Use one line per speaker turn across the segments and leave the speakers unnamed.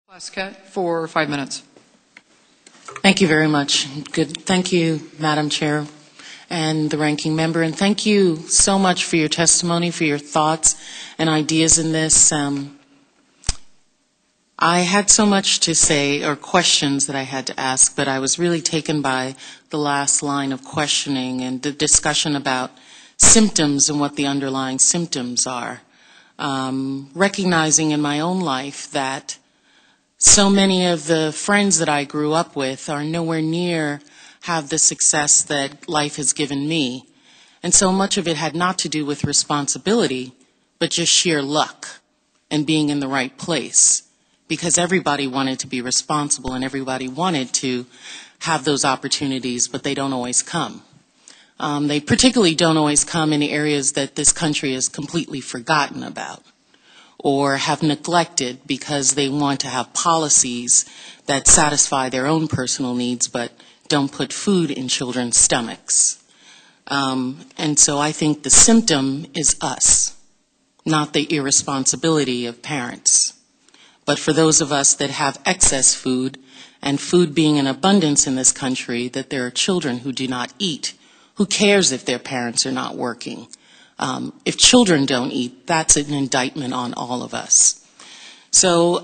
Plaskett for 5 minutes.
Thank you very much. Good. Thank you, Madam Chair and the ranking member, and thank you so much for your testimony, for your thoughts and ideas in this. I had so much to say, or questions that I had to ask, but I was really taken by the last line of questioning and the discussion about symptoms and what the underlying symptoms are. Recognizing in my own life that so many of the friends that I grew up with are nowhere near have the success that life has given me. And so much of it had not to do with responsibility, but just sheer luck and being in the right place. Because everybody wanted to be responsible and everybody wanted to have those opportunities, but they don't always come. They particularly don't always come in areas that this country has completely forgotten about or have neglected because they want to have policies that satisfy their own personal needs but don't put food in children's stomachs. And so I think the symptom is us, not the irresponsibility of parents. But for those of us that have excess food, and food being in abundance in this country, that there are children who do not eat. Who cares if their parents are not working? If children don't eat, that's an indictment on all of us. So,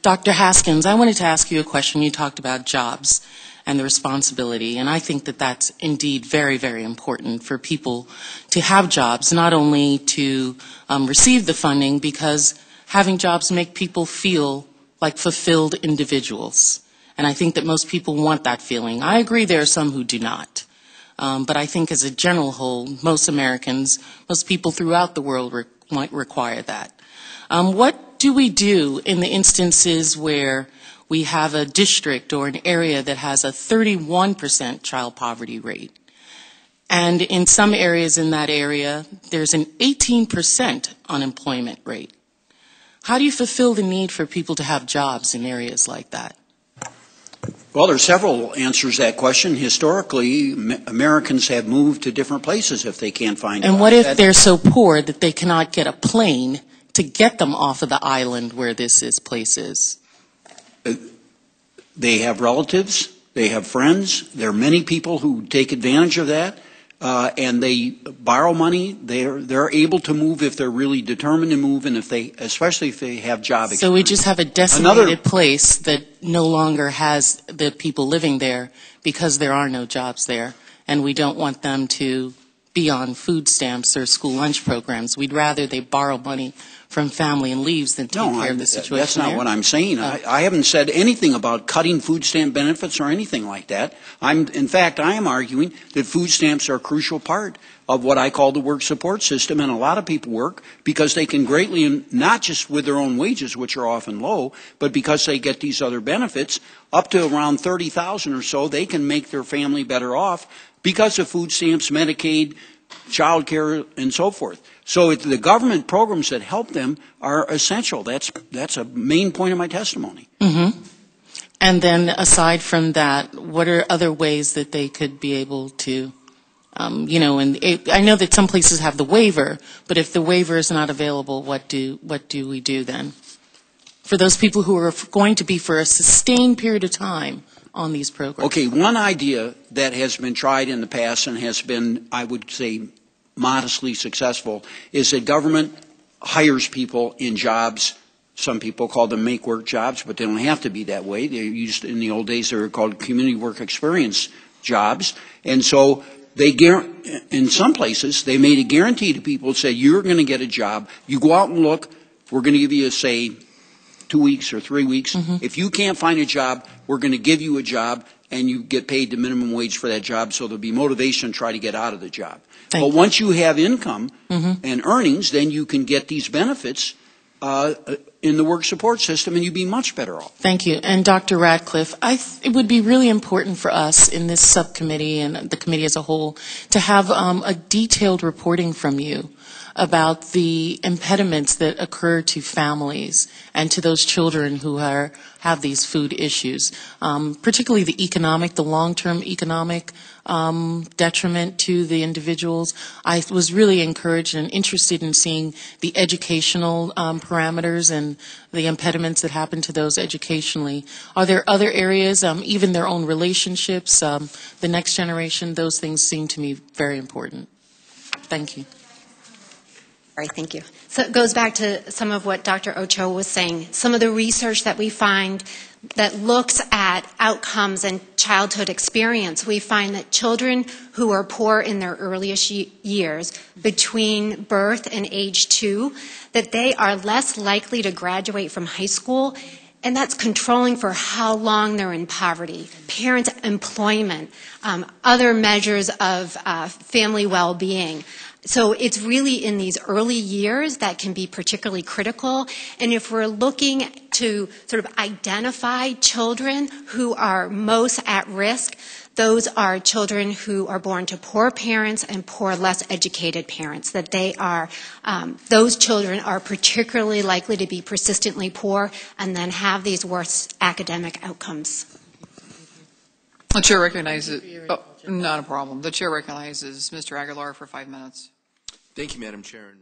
Dr. Haskins, I wanted to ask you a question. You talked about jobs and the responsibility, and I think that that's indeed very, very important for people to have jobs, not only to receive the funding, because having jobs make people feel like fulfilled individuals. And I think that most people want that feeling. I agree there are some who do not. But I think as a general whole, most Americans, most people throughout the world might require that. What do we do in the instances where we have a district or an area that has a 31% child poverty rate? And in some areas in that area, there's an 18% unemployment rate. How do you fulfill the need for people to have jobs in areas like that?
Well, there's several answers to that question. Historically, Americans have moved to different places if they can't find jobs.
And what if they're so poor that they cannot get a plane to get them off of the island where this place is?
They have relatives. They have friends. There are many people who take advantage of that. And they borrow money. They're able to move if they're really determined to move, and especially if they have job experience.
So we just have a decimated place that no longer has the people living there because there are no jobs there, and we don't want them to be on food stamps or school lunch programs. We'd rather they borrow money from family and leaves than take care of the situation.
That's not what I'm saying. I haven't said anything about cutting food stamp benefits or anything like that. In fact, I am arguing that food stamps are a crucial part of what I call the work support system, and a lot of people work because they can greatly, not just with their own wages, which are often low, but because they get these other benefits, up to around $30,000 or so, they can make their family better off because of food stamps, Medicaid, child care, and so forth. So the government programs that help them are essential. That's a main point of my testimony.
Mm-hmm. And then aside from that, what are other ways that they could be able to, and I know that some places have the waiver, but if the waiver is not available, what do we do then? For those people who are going to be for a sustained period of time on these programs.
Okay, one idea that has been tried in the past and has been, I would say, modestly successful is that government hires people in jobs. Some people call them make-work jobs, but they don't have to be that way. They used, in the old days, they were called community work experience jobs. And so in some places, they made a guarantee to people, say, you're going to get a job. You go out and look. We're going to give you, say, 2 weeks or 3 weeks. Mm-hmm. If you can't find a job, we're going to give you a job, and you get paid the minimum wage for that job, so there'll be motivation to try to get out of the job. But once you have income and earnings, then you can get these benefits in the work support system, and you'd be much better off.
Thank you. And Dr. Radcliffe, it would be really important for us in this subcommittee and the committee as a whole to have a detailed reporting from you about the impediments that occur to families and to those children who have these food issues, particularly the long-term economic detriment to the individuals. I was really encouraged and interested in seeing the educational parameters and and the impediments that happen to those educationally. Are there other areas, even their own relationships, the next generation, those things seem to me very important. Thank you.
All right, thank you. So it goes back to some of what Dr. Ochoa was saying. Some of the research that we find that looks at outcomes and childhood experience, we find that children who are poor in their earliest years, between birth and age 2, that they are less likely to graduate from high school, and that's controlling for how long they're in poverty, parents' employment, other measures of family well-being. So it's really in these early years that can be particularly critical. And if we're looking to sort of identify children who are most at risk, those are children who are born to poor parents and poor, less educated parents, that they are, those children are particularly likely to be persistently poor and then have these worse academic outcomes.
The chair recognizes, not a problem. The chair recognizes Mr. Aguilar for 5 minutes.
Thank you, Madam Chair. And